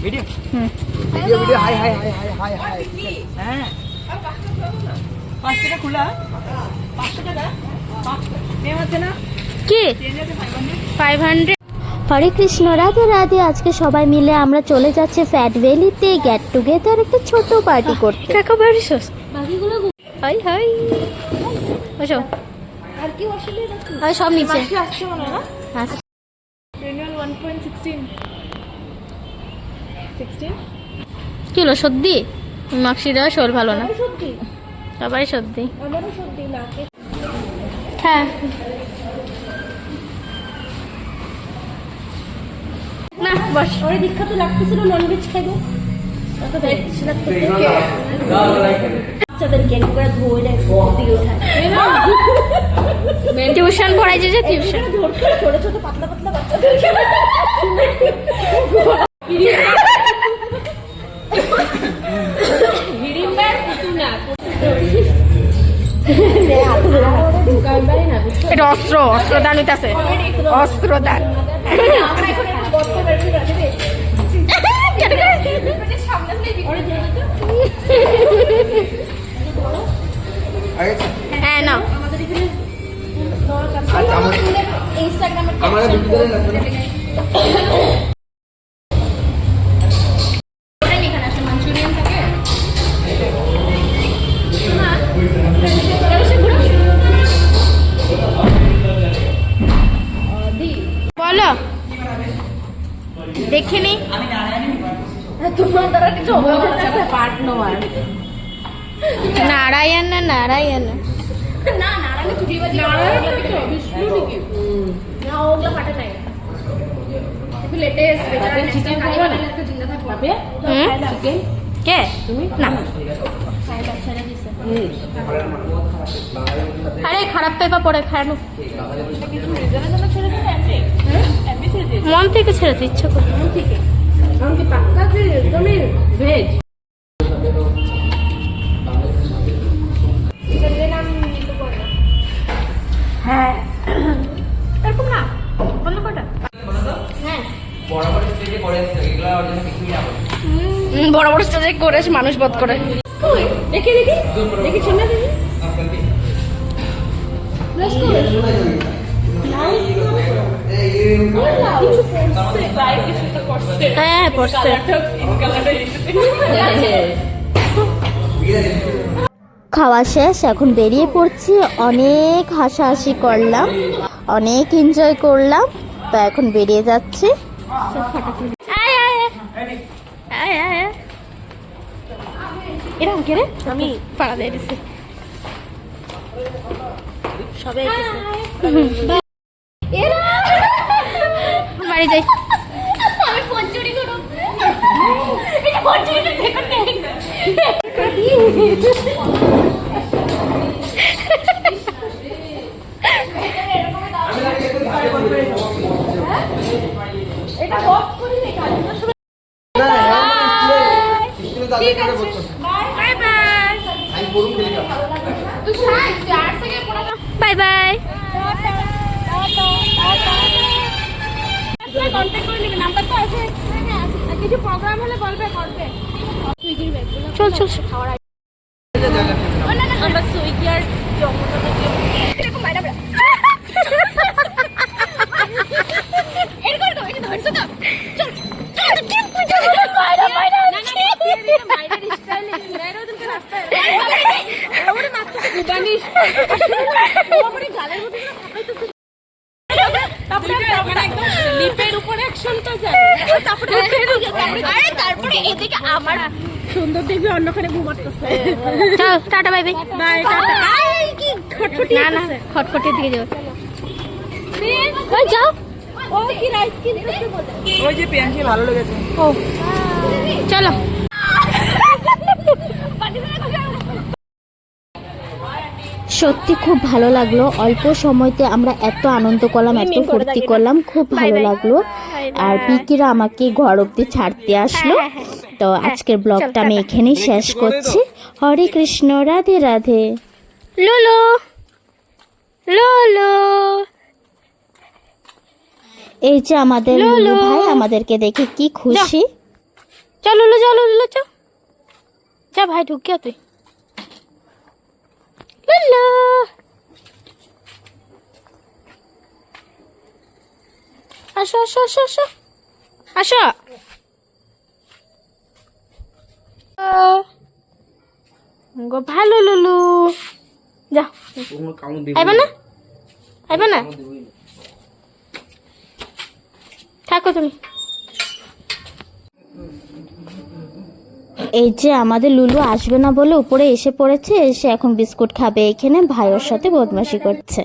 Video video video हाय हाय हाय हाय हाय हाय হ্যাঁ 5 টাকা খোলা 5 টাকা 5 নেম আছে না কি 500 হরে কৃষ্ণ রাধে রাধে। আজকে সবাই মিলে আমরা চলে যাচ্ছি ফ্যাট ভ্যালিতে গেট টুগেদার একটা ছোট পার্টি করতে। কাকা বাড়িছস বাকিগুলো হাই হাই বসো আর কি আসলে আর সব নিচে আসছে মনে না আসছে রেনুয়াল 1.16 কিলো সর্দি মাক্সিরা শোল ভালো না সবাই সর্দি আমারও সর্দি নাকে হ্যাঁ না বস ওরে দীক্ষা তো লাগতেছিল ননভেজ খাইবো কত বেশি লাগতেছে বাচ্চাদের কেন করে ধোয় দেয় দিয়ে ওঠায় টিউশন পড়াইছে যে টিউশন ছোট ছোট পাতলা পাতলা বাচ্চাদের এটা অস্ত্র অস্ত্রদান হইতাছে অস্ত্রদান হ্যাঁ না বলো দেখিনি নারায়ণ না নারায়ণ কে না আরে খারাপ পেপার পরে খানো মন থেকে ছেড়েছে ইচ্ছা করে মন থেকে হ্যাঁ এরকম না বন্ধ কটা হ্যাঁ বড় বড় স্টেজে করে এগুলা অরিজিনাল কিছুই না বড় বড় স্টেজে করে মানুষ বধ করে দেখি দেখি দেখি শুনে দেখি হ্যাঁ পড়ছে খাওয়া শেষ এখন বেরিয়ে পড়ছি অনেক হাসাহাসি করলাম অনেক এনজয় করলাম তো এখন বেরিয়ে যাচ্ছি এরকম কে রে আমি পাড়া দিয়ে দিচ্ছি সবাই বাড়ি যাই আমি ফোন চুরি করব এটা ফোন চুরি করতে এটা বক করি না ঠিক আছে বাই বাই আমি বলুন খেলে যাও তুই সাই 4 সেকেন্ড পড়া বাই বাই কন্টাক্ট করে নিবি নাম্বার তো আছে হ্যাঁ আছে কিছু প্রোগ্রাম হলে বলবে করবে চল চল খাওয়ার আগে না আমরা সুইগি আর জোম্যাটো থেকে এরকম বাইরে আমরা এরকম তো এই ধরছ তো চল চল কি পুজো বাইরে বাইরে না না বাইরে স্টাইল বাইরে ওদের রাস্তা ওরে মাত্র গুবানিস ওরে গালের মধ্যে ফাটাইতেছে লিপের উপর অ্যাকশনটা যায় তারপরে আরে তারপরে এদিকে আমার সুন্দর দেখবি অন্যখানে ঘুমাতেছে চল tata bye bye bye tata I কি খটখটি না না খটখটির দিকে যাও ওই যাও ও কি রাইস কিনতেছে বলে ওই যে পেঁয়াজি ভালো লেগেছে ও চলো সত্যি খুব ভালো লাগলো অল্প সময়তে আমরা এত আনন্দ করলাম এত ফুর্তি করলাম খুব ভালো লাগলো আর পিকিরা আমাকে ঘর অব্দি ছাড়তে আসলো তো আজকের ব্লগটা আমি এখানেই শেষ করছি হরে কৃষ্ণ রাধে রাধে লুলু লুলু এই যে আমাদের লুলু ভাই আমাদেরকে দেখে কি খুশি চল লুলু চল লুলু চল যা ভাই ঢুকিয়া তুই লুলু আসো আসো আসো আসো আসো গো ভালো লুলু যা আইবা না আইবা না থাকো তুমি এই যে আমাদের লুলু আসবে না বলে উপরে এসে পড়েছে এসে এখন বিস্কুট খাবে এখানে ভাইয়ের সাথে বদমাশি করছে